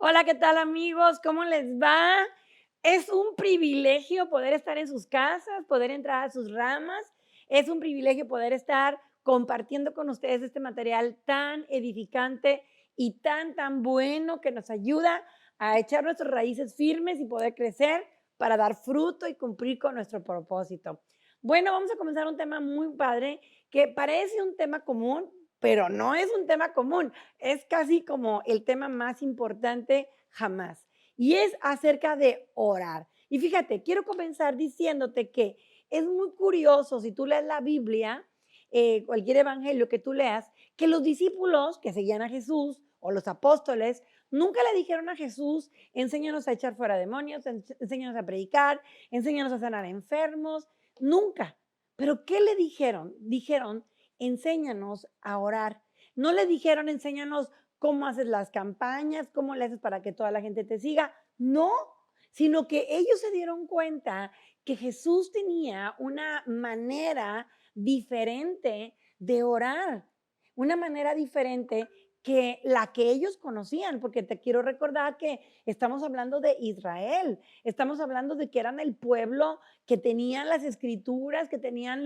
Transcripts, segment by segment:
Hola, ¿qué tal amigos? ¿Cómo les va? Es un privilegio poder estar en sus casas, poder entrar a sus ramas. Es un privilegio poder estar compartiendo con ustedes este material tan edificante y tan bueno que nos ayuda a echar nuestras raíces firmes y poder crecer para dar fruto y cumplir con nuestro propósito. Bueno, vamos a comenzar un tema muy padre que parece un tema común, pero no es un tema común. Es casi como el tema más importante jamás. Y es acerca de orar. Y fíjate, quiero comenzar diciéndote que es muy curioso si tú lees la Biblia, cualquier evangelio que tú leas, que los discípulos que seguían a Jesús o los apóstoles nunca le dijeron a Jesús, enséñanos a echar fuera demonios, enséñanos a predicar, enséñanos a sanar enfermos, nunca. Pero ¿qué le dijeron? Dijeron, enséñanos a orar. No le dijeron, enséñanos cómo haces las campañas, cómo le haces para que toda la gente te siga. No, sino que ellos se dieron cuenta que Jesús tenía una manera diferente de orar, una manera diferente que la que ellos conocían, porque te quiero recordar que estamos hablando de Israel, estamos hablando de que eran el pueblo que tenían las escrituras, que tenían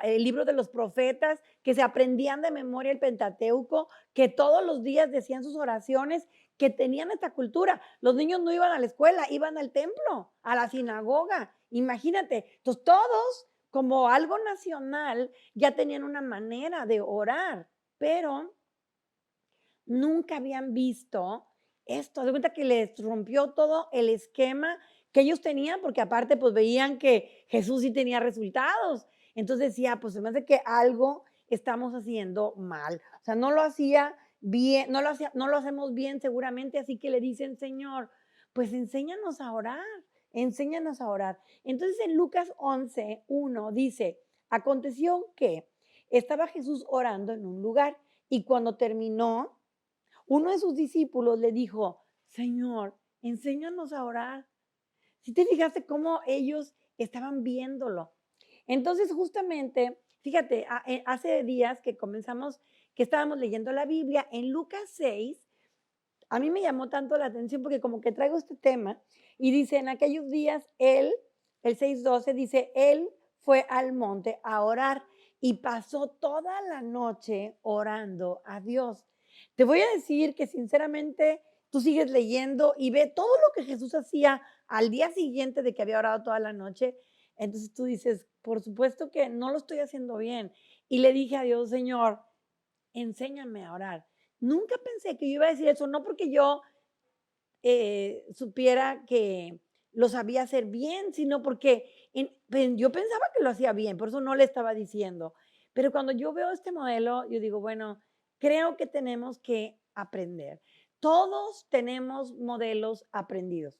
el libro de los profetas, que se aprendían de memoria el Pentateuco, que todos los días decían sus oraciones, que tenían esta cultura. Los niños no iban a la escuela, iban al templo, a la sinagoga. Imagínate. Entonces, todos, como algo nacional, ya tenían una manera de orar, pero nunca habían visto esto. De cuenta que les rompió todo el esquema que ellos tenían, porque aparte, pues veían que Jesús sí tenía resultados. Entonces decía, pues se me hace que algo estamos haciendo mal. O sea, no lo hacía bien, no lo hacemos bien seguramente, así que le dicen, Señor, pues enséñanos a orar, enséñanos a orar. Entonces en Lucas 11:1 dice, aconteció que estaba Jesús orando en un lugar y cuando terminó, uno de sus discípulos le dijo, Señor, enséñanos a orar. Si te fijaste cómo ellos estaban viéndolo. Entonces, justamente, fíjate, hace días que comenzamos, que estábamos leyendo la Biblia, en Lucas 6, a mí me llamó tanto la atención porque como que traigo este tema y dice, en aquellos días, él, el 6:12 dice, él fue al monte a orar y pasó toda la noche orando a Dios. Te voy a decir que sinceramente tú sigues leyendo y ve todo lo que Jesús hacía al día siguiente de que había orado toda la noche. Entonces tú dices, por supuesto que no lo estoy haciendo bien. Y le dije a Dios, Señor, enséñame a orar. Nunca pensé que yo iba a decir eso, no porque yo supiera que lo sabía hacer bien, sino porque yo pensaba que lo hacía bien, por eso no le estaba diciendo. Pero cuando yo veo este modelo, yo digo, bueno, creo que tenemos que aprender. Todos tenemos modelos aprendidos.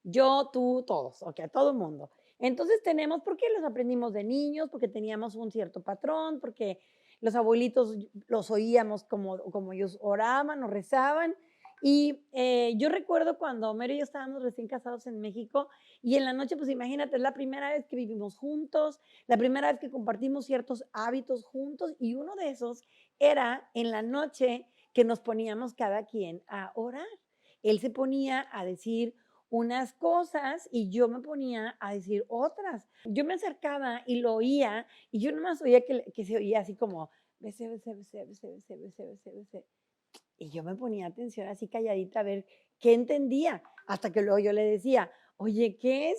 Yo, tú, todos, ok, todo el mundo. Entonces tenemos, ¿por qué los aprendimos de niños? Porque teníamos un cierto patrón, porque los abuelitos los oíamos como ellos oraban o rezaban. Y yo recuerdo cuando Homero y yo estábamos recién casados en México y en la noche, pues imagínate, es la primera vez que vivimos juntos, la primera vez que compartimos ciertos hábitos juntos y uno de esos era en la noche que nos poníamos cada quien a orar. Él se ponía a decir unas cosas y yo me ponía a decir otras. Yo me acercaba y lo oía y yo nomás oía que se oía así como, bese, bese, bese, bese, bese, bese, bese, bese. Y yo me ponía atención así calladita a ver qué entendía, hasta que luego yo le decía, oye, ¿qué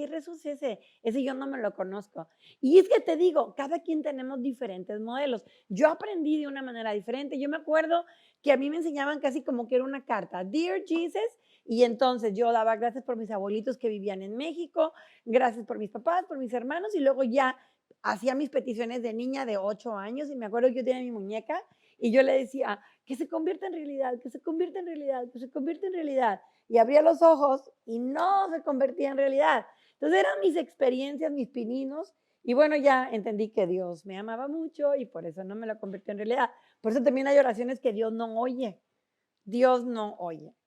rezo es ese? Ese yo no me lo conozco. Y es que te digo, cada quien tenemos diferentes modelos. Yo aprendí de una manera diferente. Yo me acuerdo que a mí me enseñaban casi como que era una carta, Dear Jesus, y entonces yo daba gracias por mis abuelitos que vivían en México, gracias por mis papás, por mis hermanos, y luego ya hacía mis peticiones de niña de 8 años, y me acuerdo que yo tenía mi muñeca, y yo le decía, que se convierta en realidad, que se convierta en realidad, que se convierta en realidad y abría los ojos y no se convertía en realidad. Entonces eran mis experiencias, mis pininos, y bueno, ya entendí que Dios me amaba mucho y por eso no me lo convirtió en realidad. Por eso también hay oraciones que Dios no oye,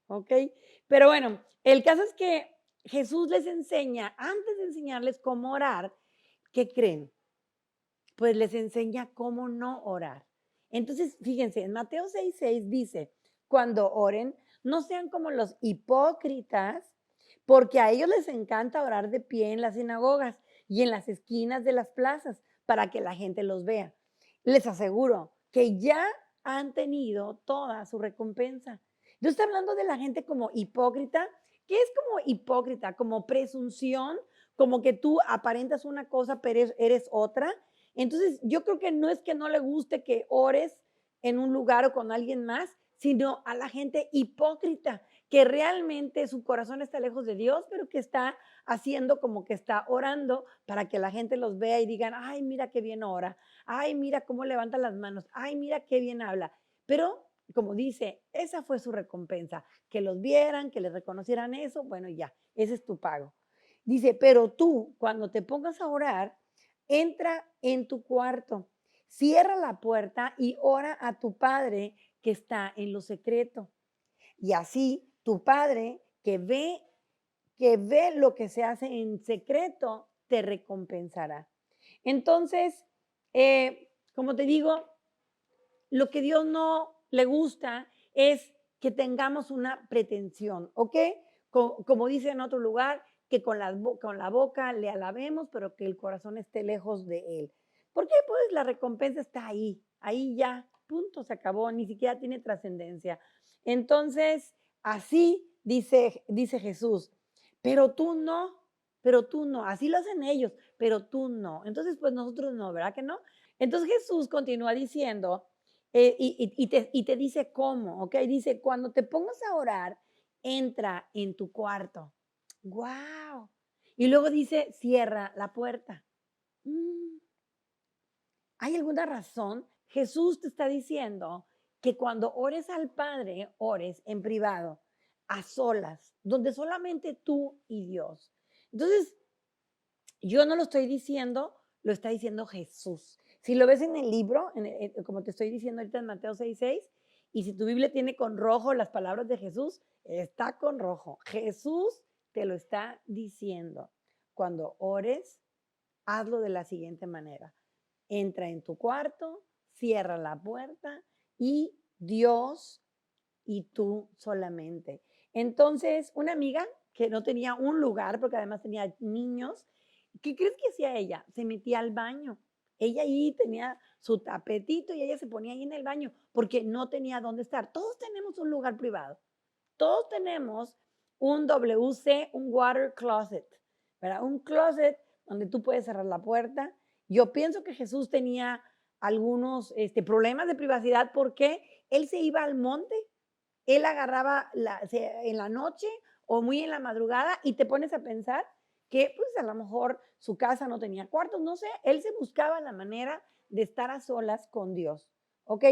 ¿ok? Pero bueno, el caso es que Jesús les enseña, antes de enseñarles cómo orar, ¿qué creen? Pues les enseña cómo no orar. Entonces, fíjense, en Mateo 6:6 dice, cuando oren, no sean como los hipócritas, porque a ellos les encanta orar de pie en las sinagogas y en las esquinas de las plazas para que la gente los vea. Les aseguro que ya han tenido toda su recompensa. Yo estoy hablando de la gente como hipócrita. ¿Qué es como hipócrita? Como presunción, como que tú aparentas una cosa, pero eres otra. Entonces, yo creo que no es que no le guste que ores en un lugar o con alguien más, sino a la gente hipócrita, que realmente su corazón está lejos de Dios, pero que está haciendo como que está orando para que la gente los vea y digan, ay, mira qué bien ora, ay, mira cómo levanta las manos, ay, mira qué bien habla. Pero, como dice, esa fue su recompensa, que los vieran, que les reconocieran eso, bueno, ya, ese es tu pago. Dice, pero tú, cuando te pongas a orar, entra en tu cuarto, cierra la puerta y ora a tu Padre que está en lo secreto. Y así tu Padre que ve lo que se hace en secreto, te recompensará. Entonces, como te digo, lo que Dios no le gusta es que tengamos una pretensión, ¿ok? Como dice en otro lugar, que con la boca le alabemos, pero que el corazón esté lejos de Él. ¿Por qué? Pues la recompensa está ahí ya, punto, se acabó, ni siquiera tiene trascendencia. Entonces, así dice Jesús, pero tú no, así lo hacen ellos, pero tú no. Entonces, pues nosotros no, ¿verdad que no? Entonces Jesús continúa diciendo, y te dice cómo, ¿ok? Dice, cuando te pongas a orar, entra en tu cuarto. ¡Wow! Y luego dice, cierra la puerta. Mm, ¿Hay alguna razón? Jesús te está diciendo que cuando ores al Padre, ores en privado, a solas, donde solamente tú y Dios. Entonces, yo no lo estoy diciendo, lo está diciendo Jesús. Si lo ves en el libro, como te estoy diciendo ahorita en Mateo 6:6, y si tu Biblia tiene con rojo las palabras de Jesús, está con rojo. Jesús te lo está diciendo. Cuando ores, hazlo de la siguiente manera. Entra en tu cuarto, cierra la puerta y Dios y tú solamente. Entonces, una amiga que no tenía un lugar, porque además tenía niños, ¿qué crees que hacía ella? Se metía al baño. Ella ahí tenía su tapetito y ella se ponía ahí en el baño porque no tenía dónde estar. Todos tenemos un lugar privado. Todos tenemos un WC, un water closet, ¿verdad? Un closet donde tú puedes cerrar la puerta. Yo pienso que Jesús tenía algunos problemas de privacidad porque él se iba al monte, él agarraba en la noche o muy en la madrugada y te pones a pensar que pues a lo mejor su casa no tenía cuartos, no sé, él se buscaba la manera de estar a solas con Dios, ¿ok?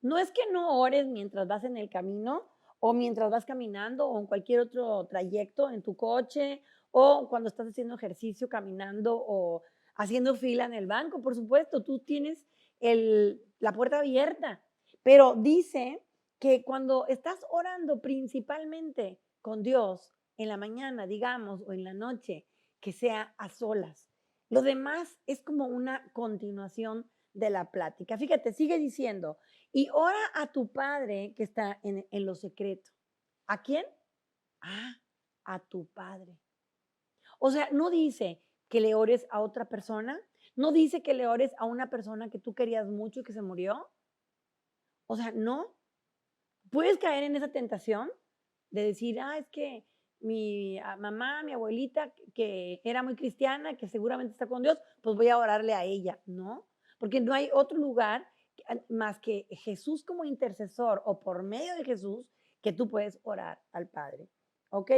No es que no ores mientras vas en el camino o mientras vas caminando o en cualquier otro trayecto en tu coche o cuando estás haciendo ejercicio, caminando o haciendo fila en el banco, por supuesto, tú tienes la puerta abierta, pero dice que cuando estás orando principalmente con Dios en la mañana, digamos, o en la noche, que sea a solas. Lo demás es como una continuación de la plática. Fíjate, sigue diciendo, y ora a tu Padre que está en lo secreto. ¿A quién? Ah, a tu Padre. O sea, no dice que le ores a otra persona, no dice que le ores a una persona que tú querías mucho y que se murió. O sea, no, puedes caer en esa tentación de decir, es que mi mamá, mi abuelita, que era muy cristiana, que seguramente está con Dios, pues voy a orarle a ella. No, porque no hay otro lugar más que Jesús como intercesor o por medio de Jesús que tú puedes orar al Padre. ¿Ok?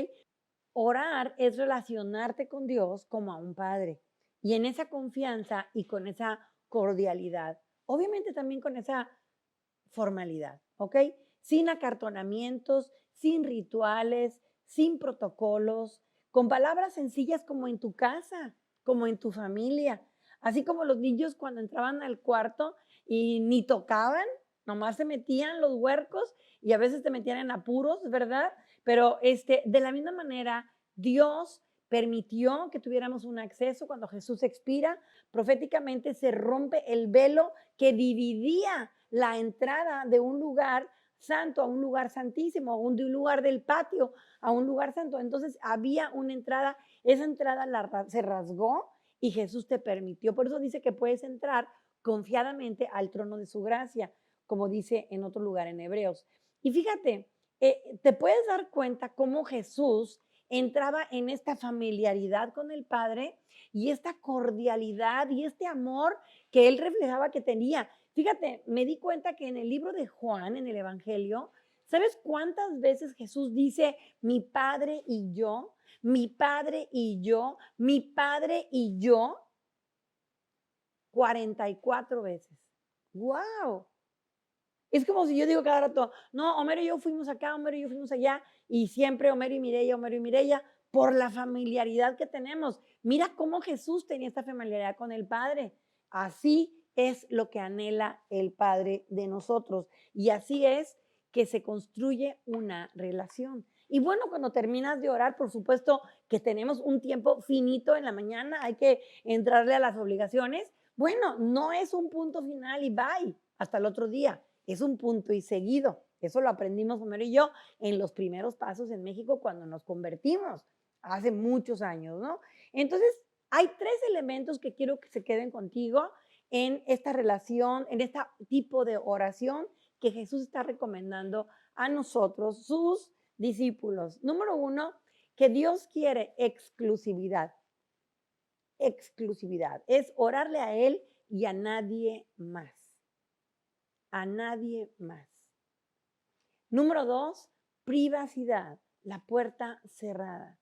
Orar es relacionarte con Dios como a un padre y en esa confianza y con esa cordialidad. Obviamente también con esa formalidad, ¿ok? Sin acartonamientos, sin rituales, sin protocolos, con palabras sencillas como en tu casa, como en tu familia. Así como los niños cuando entraban al cuarto y ni tocaban, nomás se metían los huercos y a veces te metían en apuros, ¿verdad? Pero de la misma manera, Dios permitió que tuviéramos un acceso cuando Jesús expira, proféticamente se rompe el velo que dividía la entrada de un lugar santo a un lugar santísimo, de un lugar del patio a un lugar santo. Entonces había una entrada, esa entrada se rasgó y Jesús te permitió. Por eso dice que puedes entrar confiadamente al trono de su gracia, como dice en otro lugar en Hebreos. Y fíjate, te puedes dar cuenta cómo Jesús entraba en esta familiaridad con el Padre y esta cordialidad y este amor que él reflejaba que tenía. Fíjate, me di cuenta que en el libro de Juan, en el Evangelio, ¿sabes cuántas veces Jesús dice mi Padre y yo? Mi Padre y yo, mi Padre y yo. 44 veces. ¡Wow! Es como si yo digo cada rato, no, Homero y yo fuimos acá, Homero y yo fuimos allá, y siempre Homero y Mireya, por la familiaridad que tenemos. Mira cómo Jesús tenía esta familiaridad con el Padre. Así es lo que anhela el Padre de nosotros. Y así es que se construye una relación. Y bueno, cuando terminas de orar, por supuesto que tenemos un tiempo finito en la mañana, hay que entrarle a las obligaciones. Bueno, no es un punto final y bye, hasta el otro día. Es un punto y seguido. Eso lo aprendimos Homero y yo en los primeros pasos en México cuando nos convertimos, hace muchos años, ¿no? Entonces, hay tres elementos que quiero que se queden contigo en esta relación, en este tipo de oración que Jesús está recomendando a nosotros, sus discípulos. Número uno, que Dios quiere exclusividad. Exclusividad. Es orarle a Él y a nadie más. A nadie más. Número dos, privacidad, la puerta cerrada.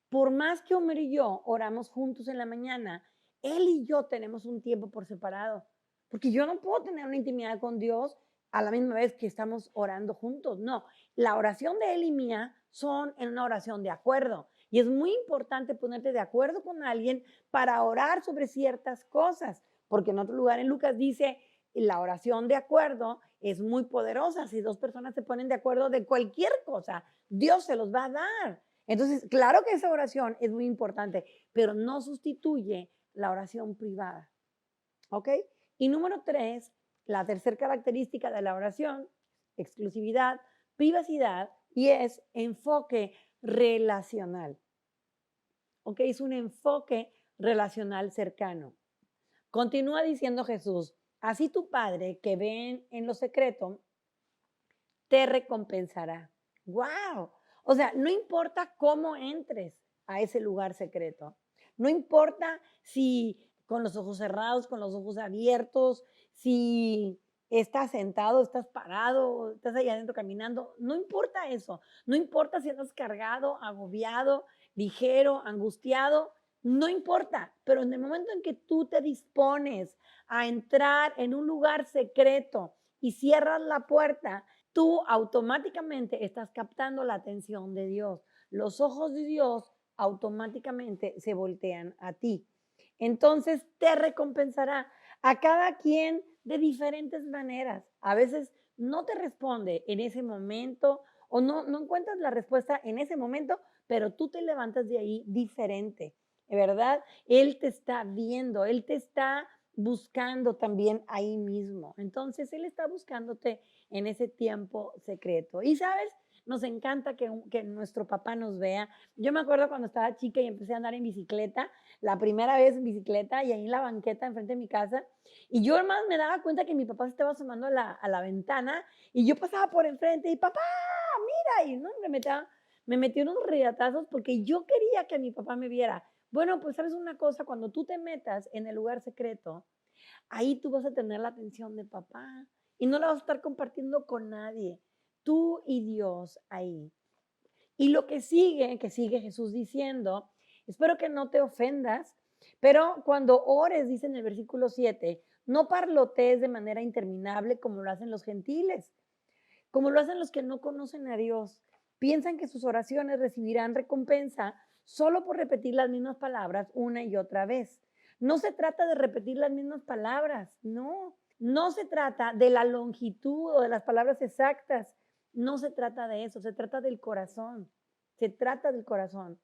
Por más que Homero y yo oramos juntos en la mañana, él y yo tenemos un tiempo por separado, porque yo no puedo tener una intimidad con Dios a la misma vez que estamos orando juntos. No, la oración de él y mía son en una oración de acuerdo. Y es muy importante ponerte de acuerdo con alguien para orar sobre ciertas cosas, porque en otro lugar en Lucas dice, la oración de acuerdo es muy poderosa. Si dos personas se ponen de acuerdo de cualquier cosa, Dios se los va a dar. Entonces, claro que esa oración es muy importante, pero no sustituye la oración privada. ¿Ok? Y número tres, la tercera característica de la oración, exclusividad, privacidad, y es enfoque relacional. ¿Ok? Es un enfoque relacional cercano. Continúa diciendo Jesús, así tu Padre que ve en lo secreto, te recompensará. ¡Wow! O sea, no importa cómo entres a ese lugar secreto, no importa si con los ojos cerrados, con los ojos abiertos, si estás sentado, estás parado, estás allá adentro caminando, no importa eso, no importa si estás cargado, agobiado, ligero, angustiado, no importa, pero en el momento en que tú te dispones a entrar en un lugar secreto y cierras la puerta, tú automáticamente estás captando la atención de Dios. Los ojos de Dios automáticamente se voltean a ti. Entonces te recompensará a cada quien de diferentes maneras. A veces no te responde en ese momento o no encuentras la respuesta en ese momento, pero tú te levantas de ahí diferente, ¿verdad? Él te está viendo, Él te está buscando también ahí mismo. Entonces, Él está buscándote en ese tiempo secreto. Y sabes, nos encanta que nuestro papá nos vea. Yo me acuerdo cuando estaba chica y empecé a andar en bicicleta, la primera vez en bicicleta y ahí en la banqueta enfrente de mi casa. Y yo más me daba cuenta que mi papá se estaba asomando a la ventana y yo pasaba por enfrente y papá, mira, y no, me metió unos riatazos porque yo quería que mi papá me viera. Bueno, pues sabes una cosa, cuando tú te metas en el lugar secreto, ahí tú vas a tener la atención de papá y no la vas a estar compartiendo con nadie. Tú y Dios ahí. Y lo que sigue Jesús diciendo, espero que no te ofendas, pero cuando ores, dice en el versículo 7, no parlotees de manera interminable como lo hacen los gentiles, como lo hacen los que no conocen a Dios. Piensan que sus oraciones recibirán recompensa solo por repetir las mismas palabras una y otra vez. No se trata de repetir las mismas palabras, no. No se trata de la longitud o de las palabras exactas. No se trata de eso, se trata del corazón. Se trata del corazón.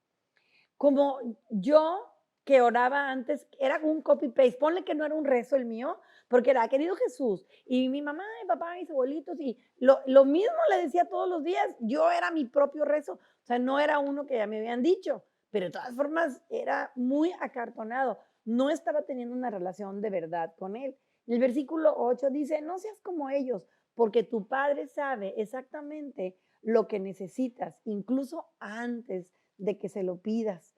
Como yo que oraba antes, era un copy-paste. Ponle que no era un rezo el mío, porque era, querido Jesús, y mi mamá, mi papá, mis abuelitos, y lo mismo le decía todos los días. Yo era mi propio rezo, o sea, no era uno que ya me habían dicho, pero de todas formas era muy acartonado. No estaba teniendo una relación de verdad con él. El versículo 8 dice, no seas como ellos, porque tu Padre sabe exactamente lo que necesitas, incluso antes de que se lo pidas.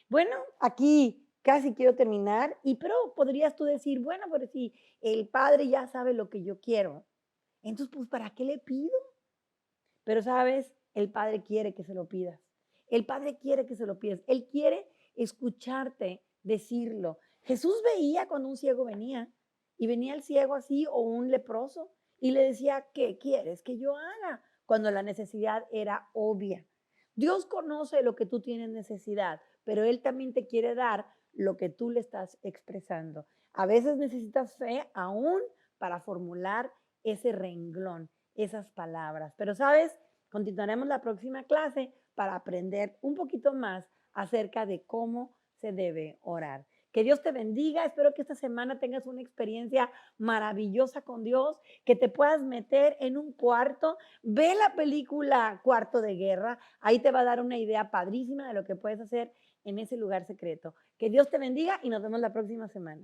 Bueno, aquí casi quiero terminar, pero podrías tú decir, bueno, pero si el Padre ya sabe lo que yo quiero, entonces, pues, ¿para qué le pido? Pero, ¿sabes? El Padre quiere que se lo pidas. El Padre quiere que se lo pidas. Él quiere escucharte decirlo. Jesús veía cuando un ciego venía y venía el ciego así o un leproso y le decía, ¿qué quieres que yo haga? Cuando la necesidad era obvia. Dios conoce lo que tú tienes necesidad, pero Él también te quiere dar lo que tú le estás expresando. A veces necesitas fe aún para formular ese renglón, esas palabras. Pero, ¿sabes? Continuaremos la próxima clase para aprender un poquito más acerca de cómo se debe orar. Que Dios te bendiga. Espero que esta semana tengas una experiencia maravillosa con Dios, que te puedas meter en un cuarto. Ve la película Cuarto de Guerra. Ahí te va a dar una idea padrísima de lo que puedes hacer en ese lugar secreto. Que Dios te bendiga y nos vemos la próxima semana.